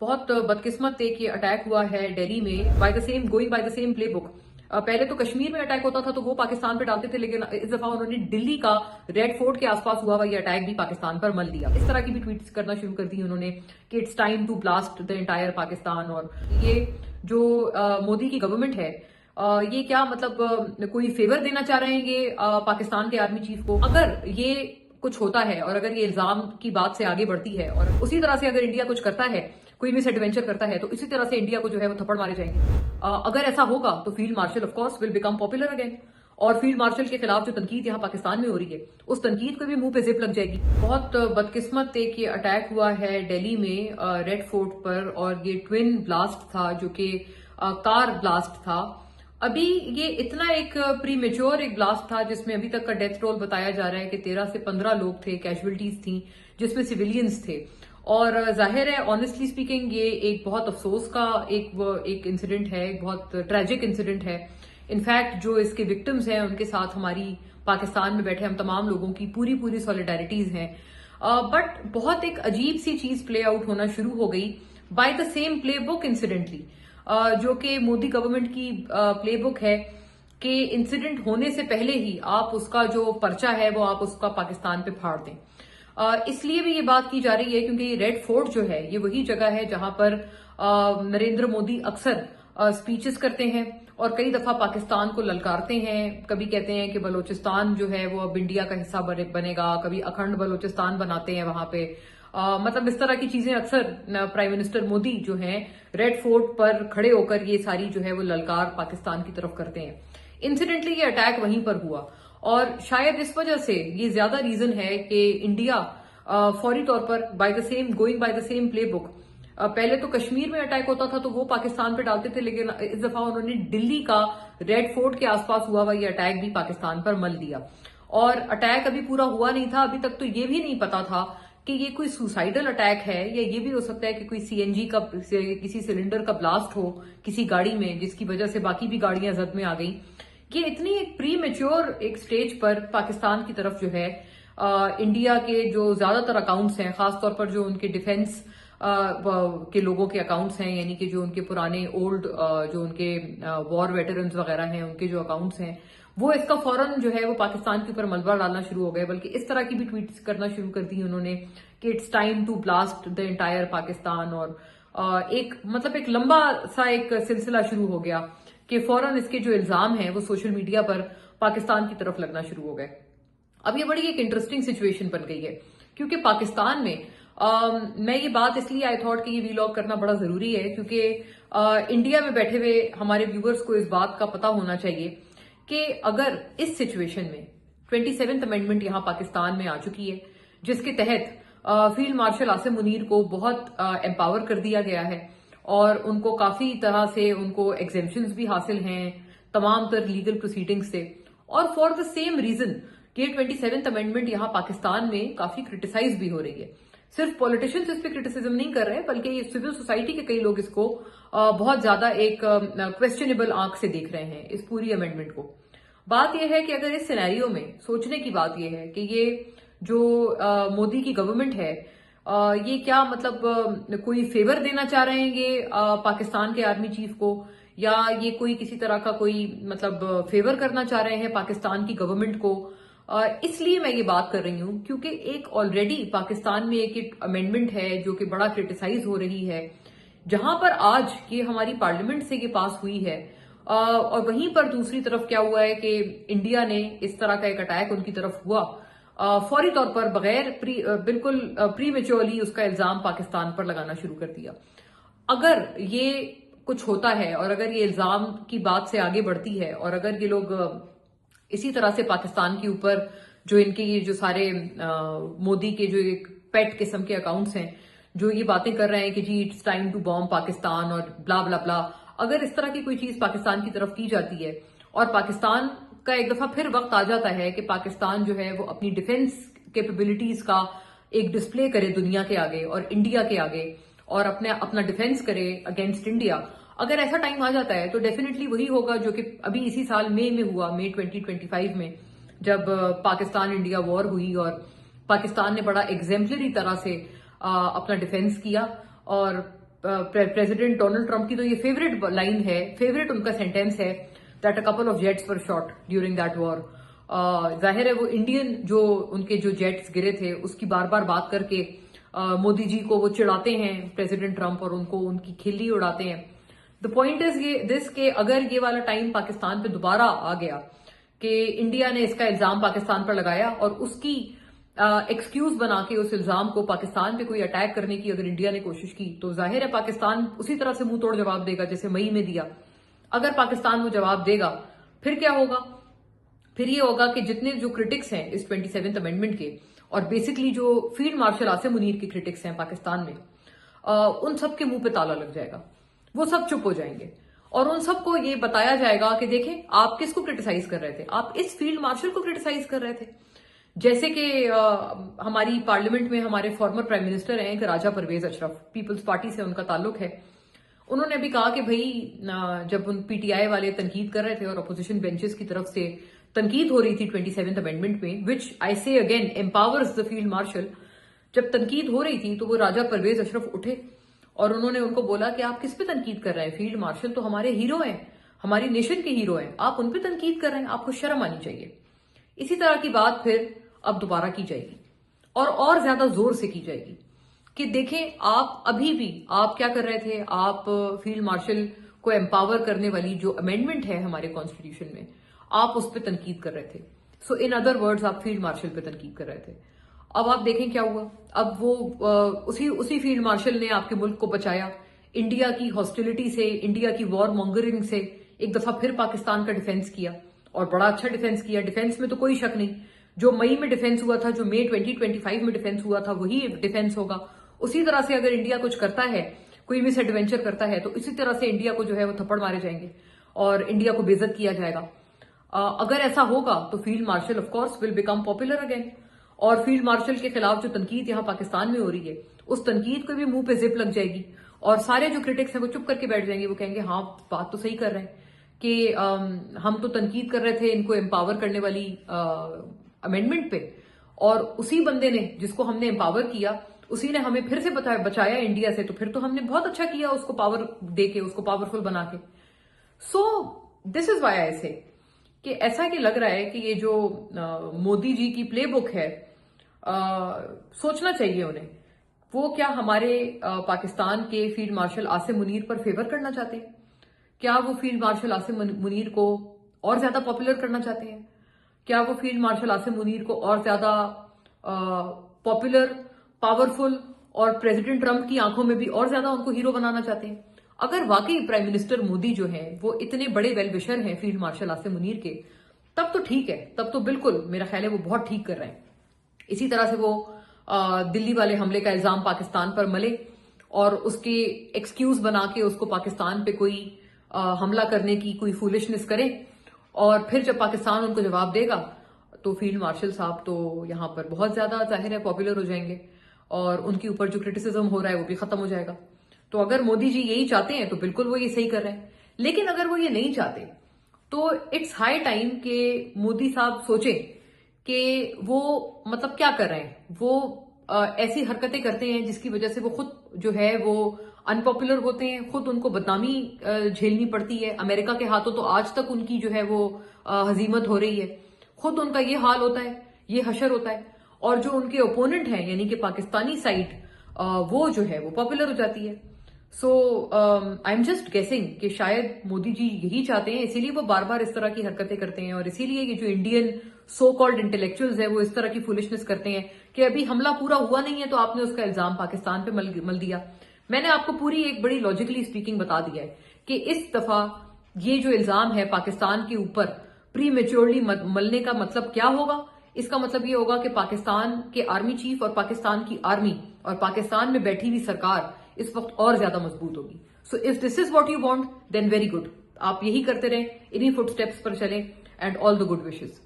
بہت بدقسمت تھے کہ اٹیک ہوا ہے دہلی میں گوئنگ بائی دا سیم پلے بک. پہلے تو کشمیر میں اٹیک ہوتا تھا تو وہ پاکستان پہ ڈالتے تھے، لیکن اس دفعہ انہوں نے دلی کا ریڈ فورٹ کے آس پاس ہوا یہ اٹیک بھی پاکستان پر مل دیا. اس طرح کی بھی ٹویٹس کرنا شروع کر دی انہوں نے کہ it's time to blast the entire Pakistan. اور یہ جو مودی کی گورنمنٹ ہے یہ کیا مطلب کوئی فیور دینا چاہ رہے ہیں یہ پاکستان کے آرمی چیف کو؟ اگر یہ کچھ ہوتا ہے اور اگر یہ الزام کی بات سے آگے بڑھتی ہے اور اسی طرح سے اگر انڈیا کچھ کرتا ہے، کوئی مس ایڈونچر کرتا ہے، تو اسی طرح سے انڈیا کو جو ہے وہ تھپڑ مارے جائیں گے. اگر ایسا ہوگا تو field marshal of course will become popular again. اور فیلڈ مارشل کے خلاف جو تنقید یہاں پاکستان میں ہو رہی ہے اس تنقید کو بھی منہ پہ زپ لگ جائے گی. بہت بدقسمت تھے کہ اٹیک ہوا ہے دہلی میں ریڈ فورٹ پر، اور یہ ٹوین بلاسٹ تھا جو کہ کار بلاسٹ تھا. ابھی یہ اتنا ایک پری میچور ایک بلاسٹ تھا جس میں ابھی تک کا ڈیتھ رول بتایا جا رہا ہے کہ 13 سے 15 لوگ تھے، کیجویلٹیز تھیں جس میں سویلینز تھے. اور ظاہر ہے آنیسٹلی سپیکنگ یہ ایک بہت افسوس کا ایک انسیڈنٹ ہے، ایک بہت ٹریجک انسیڈنٹ ہے. انفیکٹ جو اس کے وکٹمز ہیں ان کے ساتھ ہماری پاکستان میں بیٹھے ہم تمام لوگوں کی پوری سولیڈیرٹیز ہیں. بٹ بہت ایک عجیب سی چیز پلے آؤٹ ہونا شروع ہو گئی by the same play book incidentally, جو کہ مودی گورنمنٹ کی پلے بک ہے کہ انسیڈنٹ ہونے سے پہلے ہی آپ اس کا جو پرچہ ہے وہ آپ اس کا پاکستان پہ پھاڑ دیں. اس لیے بھی یہ بات کی جا رہی ہے کیونکہ یہ ریڈ فورٹ جو ہے یہ وہی جگہ ہے جہاں پر نریندر مودی اکثر سپیچز کرتے ہیں اور کئی دفعہ پاکستان کو للکارتے ہیں. کبھی کہتے ہیں کہ بلوچستان جو ہے وہ اب انڈیا کا حصہ بنے گا، کبھی اکھنڈ بلوچستان بناتے ہیں وہاں پہ. مطلب اس طرح کی چیزیں اکثر پرائم منسٹر مودی جو ہیں ریڈ فورٹ پر کھڑے ہو کر یہ ساری جو ہے وہ للکار پاکستان کی طرف کرتے ہیں. انسیڈنٹلی یہ اٹیک وہیں پر ہوا اور شاید اس وجہ سے یہ زیادہ ریزن ہے کہ انڈیا فوری طور پر گوئنگ بائی دا سیم پلے بک. پہلے تو کشمیر میں اٹیک ہوتا تھا تو وہ پاکستان پہ ڈالتے تھے، لیکن اس دفعہ انہوں نے دلی کا ریڈ فورٹ کے آس پاس ہوا یہ اٹیک بھی پاکستان پر مل دیا. اور اٹیک ابھی پورا ہوا نہیں تھا، ابھی تک تو یہ بھی نہیں پتا تھا کہ یہ کوئی سوسائڈل اٹیک ہے یا یہ بھی ہو سکتا ہے کہ کوئی سی این جی کا کسی سلنڈر کا بلاسٹ ہو کسی گاڑی میں جس کی وجہ سے باقی بھی گاڑیاں زد میں آ گئیں. یہ اتنی ایک پری میچور ایک سٹیج پر پاکستان کی طرف جو ہے انڈیا کے جو زیادہ تر اکاؤنٹس ہیں، خاص طور پر جو ان کے ڈیفنس کے لوگوں کے اکاؤنٹس ہیں، یعنی کہ جو ان کے پرانے اولڈ جو ان کے وار ویٹرنز وغیرہ ہیں ان کے جو اکاؤنٹس ہیں، وہ اس کا فوراً جو ہے وہ پاکستان کے اوپر ملبہ ڈالنا شروع ہو گئے. بلکہ اس طرح کی بھی ٹویٹس کرنا شروع کر دی انہوں نے کہ it's time to blast the entire Pakistan. اور ایک لمبا سا ایک سلسلہ شروع ہو گیا کہ فوراً اس کے جو الزام ہیں وہ سوشل میڈیا پر پاکستان کی طرف لگنا شروع ہو گئے. اب یہ بڑی ایک انٹرسٹنگ سچویشن بن گئی ہے کیونکہ پاکستان میں میں یہ بات اس لیے آئی تھاٹ کہ یہ ویلاگ کرنا بڑا ضروری ہے کیونکہ انڈیا میں بیٹھے ہوئے ہمارے ویورز کو اس بات کا پتہ ہونا چاہیے کہ اگر اس سچویشن میں 27th امینڈمنٹ یہاں پاکستان میں آ چکی ہے جس کے تحت فیلڈ مارشل عاصم منیر کو بہت امپاور کر دیا گیا ہے اور ان کو کافی طرح سے ان کو ایگزیمپشنز بھی حاصل ہیں تمام تر لیگل پروسیڈنگ سے، اور فار دا سیم ریزن کہ 27th امینڈمنٹ یہاں پاکستان میں کافی کرٹیسائز بھی ہو رہی ہے. صرف پولیٹیشنز اس پہ کرٹیسزم نہیں کر رہے بلکہ یہ سول سوسائٹی کے کئی لوگ اس کو بہت زیادہ ایک کویسچنیبل آنکھ سے دیکھ رہے ہیں اس پوری امینڈمنٹ کو. بات یہ ہے کہ اگر اس سینیریو میں سوچنے کی بات یہ ہے کہ یہ جو مودی کی گورنمنٹ ہے یہ کیا مطلب کوئی فیور دینا چاہ رہے ہیں یہ پاکستان کے آرمی چیف کو، یا یہ کوئی کسی طرح کا کوئی مطلب فیور کرنا چاہ رہے ہیں پاکستان کی گورنمنٹ کو. اس لیے میں یہ بات کر رہی ہوں کیونکہ ایک آلریڈی پاکستان میں ایک امینڈمنٹ ہے جو کہ بڑا کرٹیسائز ہو رہی ہے جہاں پر آج یہ ہماری پارلیمنٹ سے یہ پاس ہوئی ہے، اور وہیں پر دوسری طرف کیا ہوا ہے کہ انڈیا نے اس طرح کا ایک اٹیک ان کی طرف ہوا فوری طور پر بغیر بالکل پری میچورلی اس کا الزام پاکستان پر لگانا شروع کر دیا. اگر یہ کچھ ہوتا ہے اور اگر یہ الزام کی بات سے آگے بڑھتی ہے اور اگر یہ لوگ اسی طرح سے پاکستان کے اوپر جو ان کے یہ جو سارے مودی کے جو ایک پیٹ قسم کے اکاؤنٹس ہیں جو یہ باتیں کر رہے ہیں کہ جی it's time to boom Pakistan اور بلا بلا بلا، اگر اس طرح کی کوئی چیز پاکستان کی طرف کی جاتی ہے اور پاکستان کا ایک دفعہ پھر وقت آ جاتا ہے کہ پاکستان جو ہے وہ اپنی ڈیفنس کیپیبلٹیز کا ایک ڈسپلے کرے دنیا کے آگے اور انڈیا کے آگے اور اپنا ڈیفنس کرے اگینسٹ انڈیا، اگر ایسا ٹائم آ جاتا ہے تو ڈیفینیٹلی وہی ہوگا جو کہ ابھی اسی سال مئی میں ہوا، مئی 2025 میں جب پاکستان انڈیا وار ہوئی اور پاکستان نے بڑا ایگزیمپلری طرح سے اپنا ڈیفنس کیا اور प्रेसिडेंट डोनाल्ड ट्रंप की तो ये फेवरेट लाइन है, फेवरेट उनका सेंटेंस है, that a couple of jets were shot during that war. जाहिर है वो इंडियन जो उनके जो जेट्स गिरे थे उसकी बार बार बात करके मोदी जी को वो चिढ़ाते हैं प्रेसिडेंट ट्रंप, और उनको उनकी खिल्ली उड़ाते हैं। द पॉइंट इज ये दिस के अगर ये वाला टाइम पाकिस्तान पे दोबारा आ गया कि इंडिया ने इसका इल्जाम पाकिस्तान पर लगाया और उसकी एक्सक्यूज बना के उस इल्जाम को पाकिस्तान पे कोई अटैक करने की अगर इंडिया ने कोशिश की, तो जाहिर है पाकिस्तान उसी तरह से मुंह तोड़ जवाब देगा जैसे मई में दिया। अगर पाकिस्तान वो जवाब देगा, फिर क्या होगा? फिर ये होगा कि जितने जो क्रिटिक्स हैं इस 27th अमेंडमेंट के, और बेसिकली जो फील्ड मार्शल आसिम मुनीर के क्रिटिक्स हैं पाकिस्तान में, उन सब के मुंह पे ताला लग जाएगा। वो सब चुप हो जाएंगे और उन सबको ये बताया जाएगा कि देखें आप किसको क्रिटिसाइज कर रहे थे, आप इस फील्ड मार्शल को क्रिटिसाइज कर रहे थे। जैसे कि हमारी पार्लियामेंट में हमारे फॉर्मर प्राइम मिनिस्टर हैं राजा परवेज अशरफ, पीपल्स पार्टी से उनका ताल्लुक है। उन्होंने भी कहा कि भाई जब उन पीटीआई वाले तनकीद कर रहे थे और अपोजिशन बेंचेस की तरफ से तनकीद हो रही थी 27th अमेंडमेंट में, विच आई से again empowers the field marshal, जब तनकीद हो रही थी तो वो राजा परवेज अशरफ उठे और उन्होंने उनको बोला कि आप किस पे तनकीद कर रहे हैं, फील्ड मार्शल तो हमारे हीरो हैं, हमारी नेशन के हीरो हैं, आप उन पे तनकीद कर रहे हैं, आपको शर्म आनी चाहिए। इसी तरह की बात फिर अब दोबारा की जाएगी और ज्यादा जोर से की जाएगी कि देखें आप अभी भी आप क्या कर रहे थे, आप फील्ड मार्शल को एम्पावर करने वाली जो अमेंडमेंट है हमारे कॉन्स्टिट्यूशन में, आप उस पर तनकीद कर रहे थे। सो इन अदर वर्ड्स आप फील्ड मार्शल पे तनकीद कर रहे थे। अब आप देखें क्या हुआ, अब वो उसी फील्ड मार्शल ने आपके मुल्क को बचाया इंडिया की हॉस्टिलिटी से, इंडिया की वॉर मॉन्गरिंग से। एक दफा फिर पाकिस्तान का डिफेंस किया और बड़ा अच्छा डिफेंस किया। डिफेंस में तो कोई शक नहीं, जो मई में डिफेंस हुआ था, जो मई 2025 में डिफेंस हुआ था, वही डिफेंस होगा। उसी तरह से अगर इंडिया कुछ करता है, कोई मिस एडवेंचर करता है, तो इसी तरह से इंडिया को जो है वो थप्पड़ मारे जाएंगे और इंडिया को बेइज्जत किया जाएगा। अगर ऐसा होगा तो field marshal of course will become popular again, और फील्ड मार्शल के खिलाफ जो तनकीद यहाँ पाकिस्तान में हो रही है, उस तनकीद को भी मुंह पे जिप लग जाएगी और सारे जो क्रिटिक्स हैं वो चुप करके बैठ जाएंगे। वो कहेंगे हाँ बात तो सही कर रहे हैं कि हम तो तनकीद कर रहे थे इनको एम्पावर करने वाली अमेंडमेंट पे, और उसी बंदे ने जिसको हमने एम्पावर किया उसी ने हमें फिर से बचाया इंडिया से, तो फिर तो हमने बहुत अच्छा किया उसको पावर दे के, उसको पावरफुल बना के। सो दिस इज वाई आई से कि ऐसा कि लग रहा है कि ये जो मोदी जी की प्लेबुक है, सोचना चाहिए उन्हें, वो क्या हमारे पाकिस्तान के फील्ड मार्शल आसिम मुनीर पर फेवर करना चाहते हैं? क्या वो फील्ड मार्शल आसिम मुनीर को और ज्यादा पॉपुलर करना चाहते हैं? क्या वो फील्ड मार्शल आसिम मुनीर को और ज्यादा पॉपुलर, पावरफुल और प्रेसिडेंट ट्रंप की आंखों में भी और ज्यादा उनको हीरो बनाना चाहते हैं? अगर वाकई प्राइम मिनिस्टर मोदी जो है वो इतने बड़े वेल विशर हैं फील्ड मार्शल आसिम मुनीर के, तब तो ठीक है, तब तो बिल्कुल मेरा ख्याल है वो बहुत ठीक कर रहे हैं। इसी तरह से वो दिल्ली वाले हमले का इल्जाम पाकिस्तान पर मले और उसके एक्सक्यूज बना के उसको पाकिस्तान पे कोई हमला करने की कोई फूलिशनेस करें, और फिर जब पाकिस्तान उनको जवाब देगा तो फील्ड मार्शल साहब तो यहाँ पर बहुत ज्यादा जाहिर है पॉपुलर हो जाएंगे और उनके ऊपर जो क्रिटिसिज्म हो रहा है वो भी खत्म हो जाएगा। तो अगर मोदी जी यही चाहते हैं तो बिल्कुल वो ये सही कर रहे हैं, लेकिन अगर वो ये नहीं चाहते तो इट्स हाई टाइम कि मोदी साहब सोचें कि वो मतलब क्या कर रहे हैं। वो ऐसी हरकतें करते हैं जिसकी वजह से वो खुद जो है वो अनपॉपुलर होते हैं, खुद उनको बदनामी झेलनी पड़ती है। अमेरिका के हाथों तो आज तक उनकी जो है वो हजीमत हो रही है, खुद उनका ये हाल होता है, ये हशर होता है, और जो उनके ओपोनेंट हैं यानी कि पाकिस्तानी साइड वो जो है वो पॉपुलर हो जाती है। सो आई एम जस्ट गेसिंग कि शायद मोदी जी यही चाहते हैं, इसीलिए वो बार बार इस तरह की हरकतें करते हैं, और इसीलिए ये जो इंडियन सो कॉल्ड इंटेलेक्चुअल्स है वो इस तरह की फुलिशनेस करते हैं कि अभी हमला पूरा हुआ नहीं है तो आपने उसका इल्जाम पाकिस्तान पे मल दिया। मैंने आपको पूरी एक बड़ी लॉजिकली स्पीकिंग बता दिया है कि इस दफा ये जो इल्जाम है पाकिस्तान के ऊपर प्री मेच्योरली मलने का मतलब क्या होगा। इसका मतलब ये होगा कि पाकिस्तान के आर्मी चीफ और पाकिस्तान की आर्मी और पाकिस्तान में बैठी हुई सरकार इस वक्त और ज्यादा मजबूत होगी। So if this is what you want then very good, आप यही करते रहें, इन्हीं फुटस्टेप्स पर चलें, and all the good wishes.